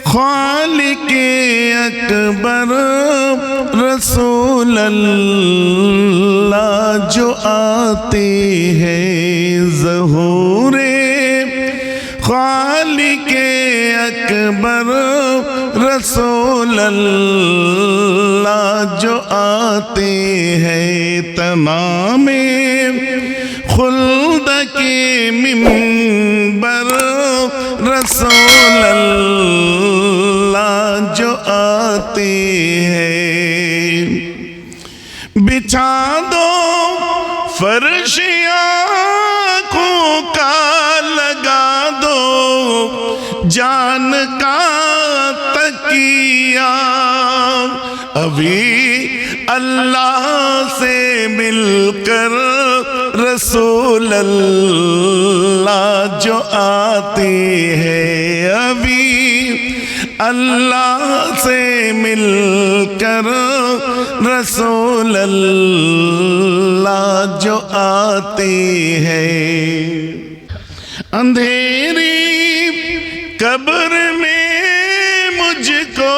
खालिक अकबर रसूल अल्लाह जो आते हैं ज़हूरे खालिक अकबर रसूल अल्लाह जो आते हैं तमामे खुल्द के मिंबर रसूल अल्लाह जो आते हैं बिछा दो फर्श आँखों का लगा दो जान का तकिया अभी अल्लाह से मिलकर रसूल अल्लाह जो आते हैं अभी अल्लाह से मिलकर रसूल अल्लाह जो आते हैं अंधेरी कब्र में मुझको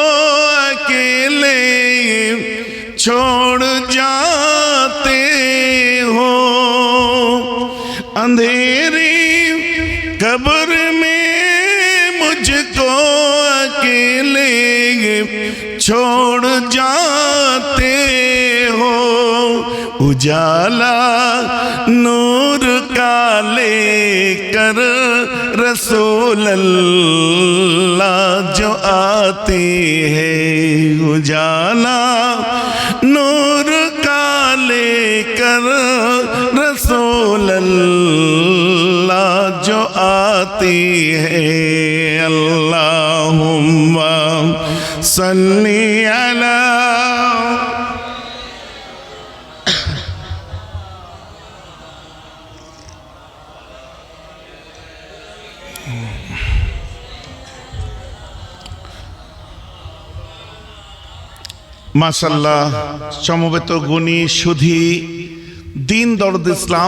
अकेले छोड़ जाते हो अंधेरी कब्र में मुझको अकेले छोड़ जाते हो उजाला नूर का लेकर रसूल अल्लाह जो आते हैं उजाला नूर का लेकर रसूल अल्लाह जो आते हैं अल्लाहुम्मा सल्ली अला माशाल्लाह समवेत गुणी सुधी दीन दर्द इस्लाम।